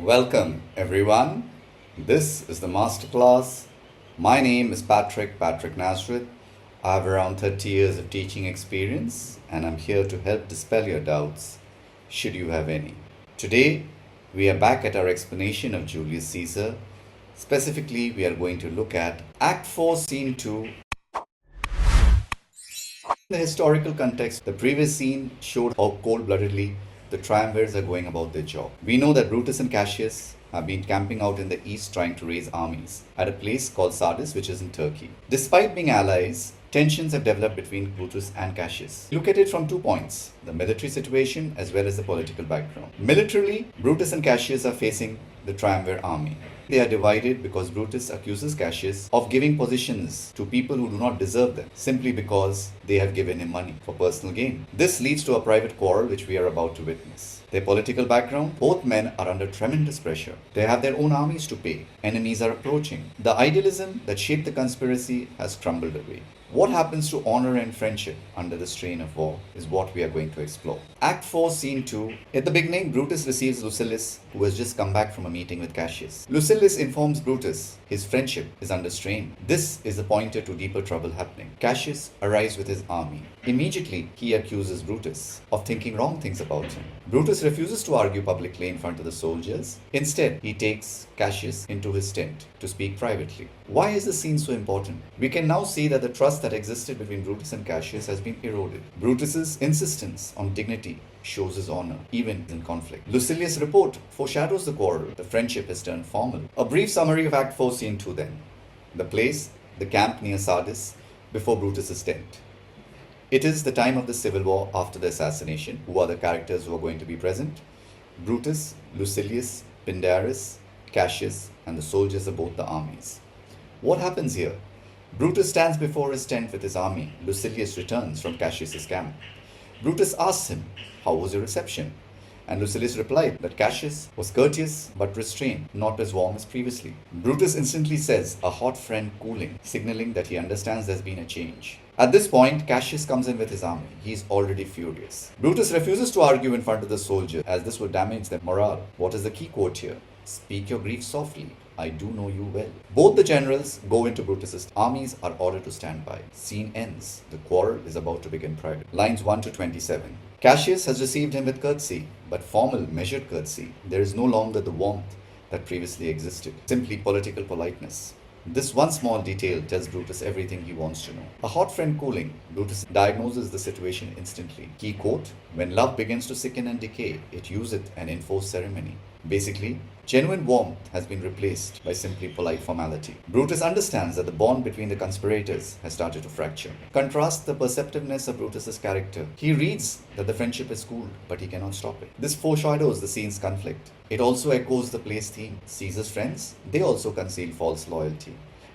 Welcome, everyone. This is the MasterClass. My name is Patrick Nazareth. I have around 30 years of teaching experience and I'm here to help dispel your doubts, should you have any. Today, we are back at our explanation of Julius Caesar. Specifically, we are going to look at Act 4, Scene 2. In the historical context, the previous scene showed how cold-bloodedly the triumvirs are going about their job. We know that Brutus and Cassius have been camping out in the east trying to raise armies at a place called Sardis, which is in Turkey. Despite being allies, tensions have developed between Brutus and Cassius. Look at it from 2 points, the military situation as well as the political background. Militarily, Brutus and Cassius are facing the triumvir army. They are divided because Brutus accuses Cassius of giving positions to people who do not deserve them, simply because they have given him money for personal gain. This leads to a private quarrel which we are about to witness. Their political background, both men are under tremendous pressure. They have their own armies to pay. Enemies are approaching. The idealism that shaped the conspiracy has crumbled away. What happens to honor and friendship under the strain of war is what we are going to explore. Act 4, Scene 2. At the beginning, Brutus receives Lucilius, who has just come back from a meeting with Cassius. Lucilius informs Brutus his friendship is under strain. This is a pointer to deeper trouble happening. Cassius arrives with his army. Immediately, he accuses Brutus of thinking wrong things about him. Brutus refuses to argue publicly in front of the soldiers. Instead, he takes Cassius into his tent to speak privately. Why is this scene so important? We can now see that the trust that existed between Brutus and Cassius has been eroded. Brutus's insistence on dignity shows his honor, even in conflict. Lucilius' report foreshadows the quarrel. The friendship has turned formal. A brief summary of Act 4, Scene 2 then. The place, the camp near Sardis, before Brutus's tent. It is the time of the civil war after the assassination. Who are the characters who are going to be present? Brutus, Lucilius, Pindarus, Cassius, and the soldiers of both the armies. What happens here? Brutus stands before his tent with his army. Lucilius returns from Cassius's camp. Brutus asks him, "How was your reception?" And Lucilius replied that Cassius was courteous but restrained, not as warm as previously. Brutus instantly says, "A hot friend cooling," signaling that he understands there's been a change. At this point, Cassius comes in with his army. He's already furious. Brutus refuses to argue in front of the soldier, as this would damage their morale. What is the key quote here? "Speak your grief softly. I do know you well." Both the generals go into Brutus's armies are ordered to stand by. Scene ends. The quarrel is about to begin private. Lines 1 to 27. Cassius has received him with courtesy, but formal, measured courtesy. There is no longer the warmth that previously existed. Simply political politeness. This one small detail tells Brutus everything he wants to know. A hot friend cooling. Brutus diagnoses the situation instantly. Key quote, "When love begins to sicken and decay, it useth an enforced ceremony." Basically, genuine warmth has been replaced by simply polite formality. Brutus understands that the bond between the conspirators has started to fracture. Contrast the perceptiveness of Brutus's character. He reads that the friendship is cooled, but he cannot stop it. This foreshadows the scene's conflict. It also echoes the play's theme. Caesar's friends, they also concealed false loyalty.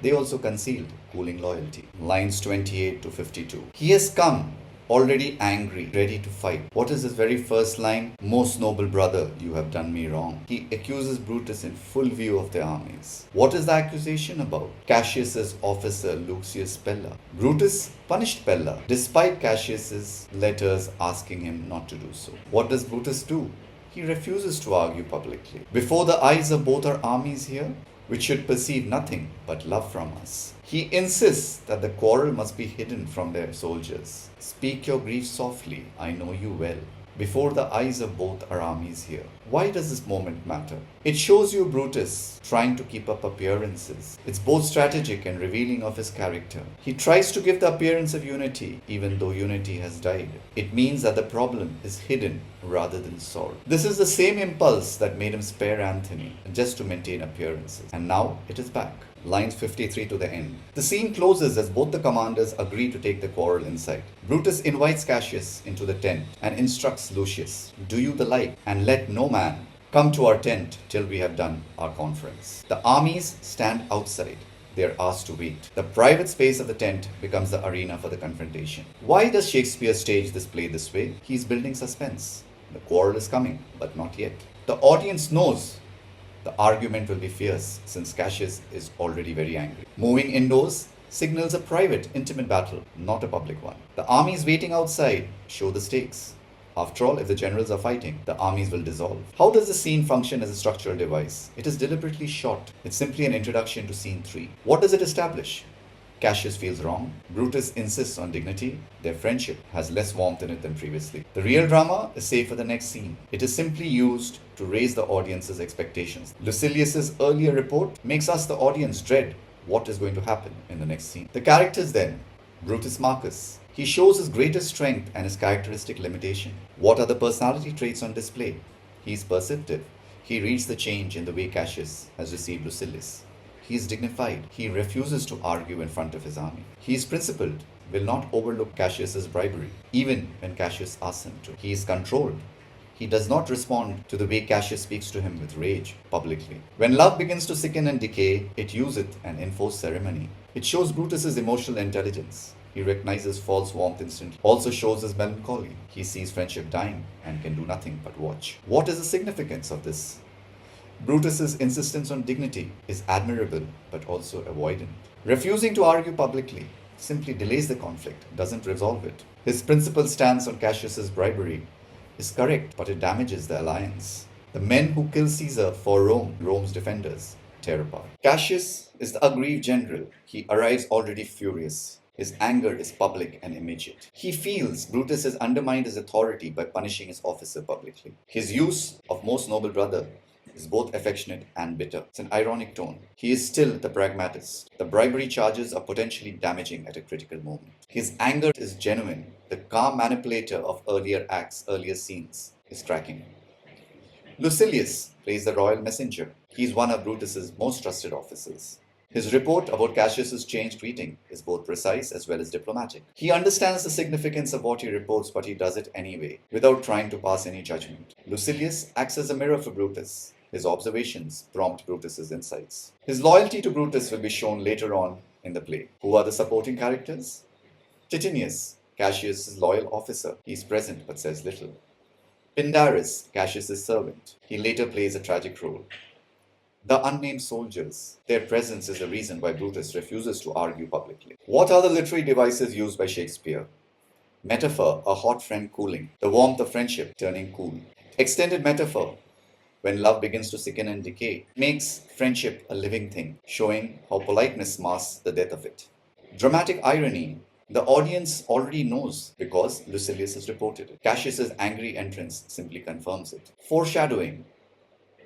They also concealed cooling loyalty. Lines 28 to 52. He has come already angry, ready to fight. What is his very first line? "Most noble brother, you have done me wrong." He accuses Brutus in full view of their armies. What is the accusation about? Cassius's officer Lucius Pella. Brutus punished Pella despite Cassius's letters asking him not to do so. What does Brutus do? He refuses to argue publicly. Before the eyes of both our armies here, which should perceive nothing but love from us. He insists that the quarrel must be hidden from their soldiers. "Speak your grief softly, I know you well." Before the eyes of both our armies here. Why does this moment matter? It shows you Brutus trying to keep up appearances. It's both strategic and revealing of his character. He tries to give the appearance of unity, even though unity has died. It means that the problem is hidden rather than solved. This is the same impulse that made him spare Antony, just to maintain appearances. And now it is back. Lines 53 to the end. The scene closes as both the commanders agree to take the quarrel inside. Brutus invites Cassius into the tent and instructs Lucius, "Do you the like, and let no man come to our tent till we have done our conference." The armies stand outside. They are asked to wait. The private space of the tent becomes the arena for the confrontation. Why does Shakespeare stage this play this way? He is building suspense. The quarrel is coming, but not yet. The audience knows the argument will be fierce since Cassius is already very angry. Moving indoors signals a private, intimate battle, not a public one. The armies waiting outside show the stakes. After all, if the generals are fighting, the armies will dissolve. How does the scene function as a structural device? It is deliberately short. It's simply an introduction to scene 3. What does it establish? Cassius feels wrong. Brutus insists on dignity. Their friendship has less warmth in it than previously. The real drama is saved for the next scene. It is simply used to raise the audience's expectations. Lucilius's earlier report makes us, the audience, dread what is going to happen in the next scene. The characters then. Brutus Marcus. He shows his greatest strength and his characteristic limitation. What are the personality traits on display? He is perceptive. He reads the change in the way Cassius has received Lucilius. He is dignified. He refuses to argue in front of his army. He is principled, will not overlook Cassius's bribery, even when Cassius asks him to. He is controlled. He does not respond to the way Cassius speaks to him with rage publicly. When love begins to sicken and decay, it useth an enforced ceremony. It shows Brutus's emotional intelligence. He recognizes false warmth instantly. Also shows his melancholy. He sees friendship dying and can do nothing but watch. What is the significance of this? Brutus's insistence on dignity is admirable but also avoidant. Refusing to argue publicly simply delays the conflict, doesn't resolve it. His principled stance on Cassius's bribery is correct, but it damages the alliance. The men who kill Caesar for Rome, Rome's defenders, tear apart. Cassius is the aggrieved general. He arrives already furious. His anger is public and immediate. He feels Brutus has undermined his authority by punishing his officer publicly. His use of most noble brother is both affectionate and bitter. It's an ironic tone. He is still the pragmatist. The bribery charges are potentially damaging at a critical moment. His anger is genuine. The calm manipulator of earlier acts, earlier scenes, is cracking. Lucilius plays the royal messenger. He is one of Brutus's most trusted officers. His report about Cassius's changed greeting is both precise as well as diplomatic. He understands the significance of what he reports, but he does it anyway, without trying to pass any judgment. Lucilius acts as a mirror for Brutus. His observations prompt Brutus's insights. His loyalty to Brutus will be shown later on in the play. Who are the supporting characters? Titinius, Cassius's loyal officer. He is present but says little. Pindarus, Cassius's servant. He later plays a tragic role. The unnamed soldiers. Their presence is the reason why Brutus refuses to argue publicly. What are the literary devices used by Shakespeare? Metaphor, a hot friend cooling. The warmth of friendship turning cool. Extended metaphor, when love begins to sicken and decay, makes friendship a living thing, showing how politeness masks the death of it. Dramatic irony. The audience already knows because Lucilius has reported it. Cassius's angry entrance simply confirms it. Foreshadowing.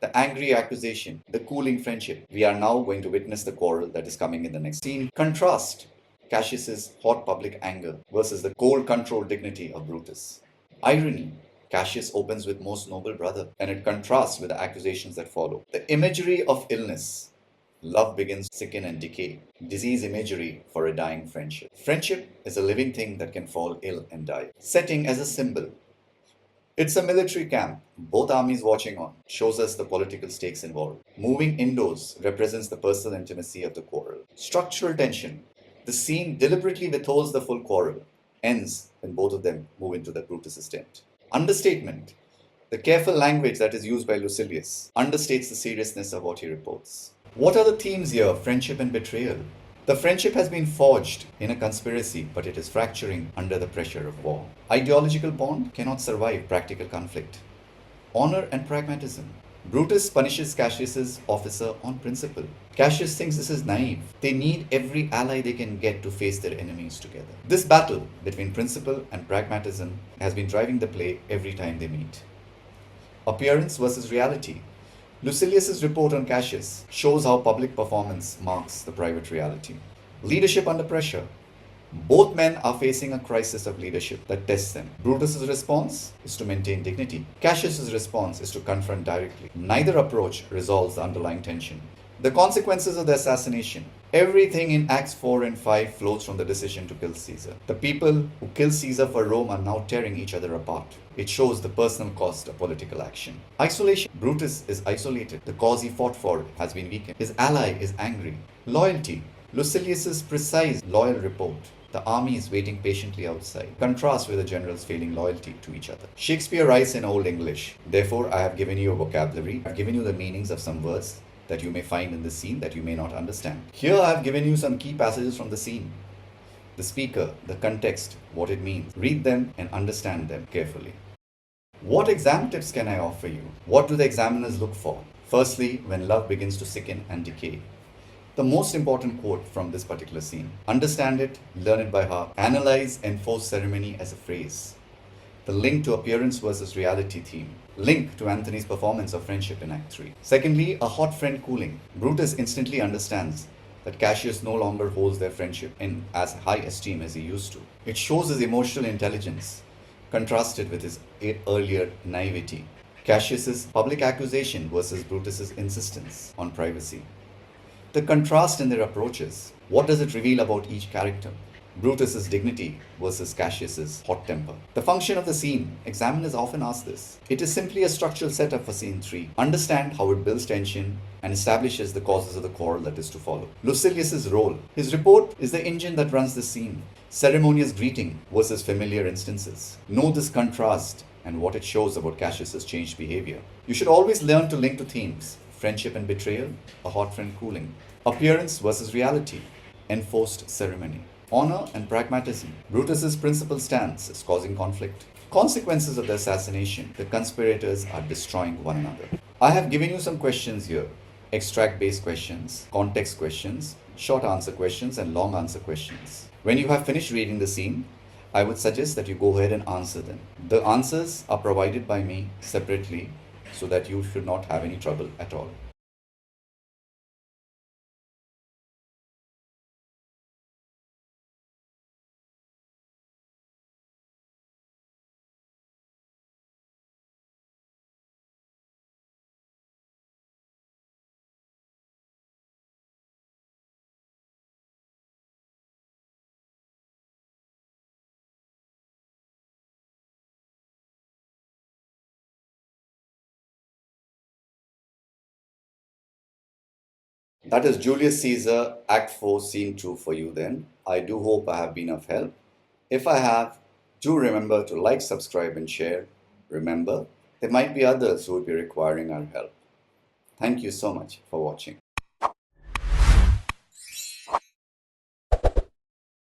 The angry accusation, the cooling friendship. We are now going to witness the quarrel that is coming in the next scene. Contrast Cassius's hot public anger versus the cold controlled dignity of Brutus. Irony. Cassius opens with most noble brother, and it contrasts with the accusations that follow. The imagery of illness. Love begins to sicken and decay. Disease imagery for a dying friendship. Friendship is a living thing that can fall ill and die. Setting as a symbol. It's a military camp, both armies watching on, shows us the political stakes involved. Moving indoors represents the personal intimacy of the quarrel. Structural tension. The scene deliberately withholds the full quarrel, ends when both of them move into the Brutus's tent. Understatement. The careful language that is used by Lucilius understates the seriousness of what he reports. What are the themes here? Friendship and betrayal. The friendship has been forged in a conspiracy, but it is fracturing under the pressure of war. Ideological bond cannot survive practical conflict. Honor and pragmatism. Brutus punishes Cassius's officer on principle. Cassius thinks this is naive. They need every ally they can get to face their enemies together. This battle between principle and pragmatism has been driving the play every time they meet. Appearance versus reality. Lucilius's report on Cassius shows how public performance marks the private reality. Leadership under pressure. Both men are facing a crisis of leadership that tests them. Brutus's response is to maintain dignity. Cassius's response is to confront directly. Neither approach resolves the underlying tension. The consequences of the assassination. Everything in Acts 4 and 5 flows from the decision to kill Caesar. The people who killed Caesar for Rome are now tearing each other apart. It shows the personal cost of political action. Isolation. Brutus is isolated. The cause he fought for has been weakened. His ally is angry. Loyalty. Lucilius's precise, loyal report. The army is waiting patiently outside. Contrast with the generals failing loyalty to each other. Shakespeare writes in Old English. Therefore, I have given you a vocabulary. I have given you the meanings of some words that you may find in the scene that you may not understand. Here I have given you some key passages from the scene. The speaker, the context, what it means. Read them and understand them carefully. What exam tips can I offer you? What do the examiners look for? Firstly, when love begins to sicken and decay. The most important quote from this particular scene: understand it, learn it by heart, analyze enforced ceremony as a phrase. The link to appearance versus reality theme. Link to Anthony's performance of friendship in Act 3. Secondly, a hot friend cooling. Brutus instantly understands that Cassius no longer holds their friendship in as high esteem as he used to. It shows his emotional intelligence, contrasted with his earlier naivety. Cassius's public accusation versus Brutus's insistence on privacy. The contrast in their approaches. What does it reveal about each character? Brutus's dignity versus Cassius's hot temper. The function of the scene. Examiners often ask this. It is simply a structural setup for scene 3. Understand how it builds tension and establishes the causes of the quarrel that is to follow. Lucilius's role. His report is the engine that runs the scene. Ceremonious greeting versus familiar instances. Know this contrast and what it shows about Cassius's changed behavior. You should always learn to link to themes. Friendship and betrayal, a hot friend cooling. Appearance versus reality, enforced ceremony. Honor and pragmatism. Brutus's principal stance is causing conflict. Consequences of the assassination. The conspirators are destroying one another. I have given you some questions here. Extract-based questions, context questions, short answer questions, and long answer questions. When you have finished reading the scene, I would suggest that you go ahead and answer them. The answers are provided by me separately so that you should not have any trouble at all. That is Julius Caesar, Act 4, Scene 2 for you then. I do hope I have been of help. If I have, do remember to like, subscribe, and share. Remember, there might be others who would be requiring our help. Thank you so much for watching.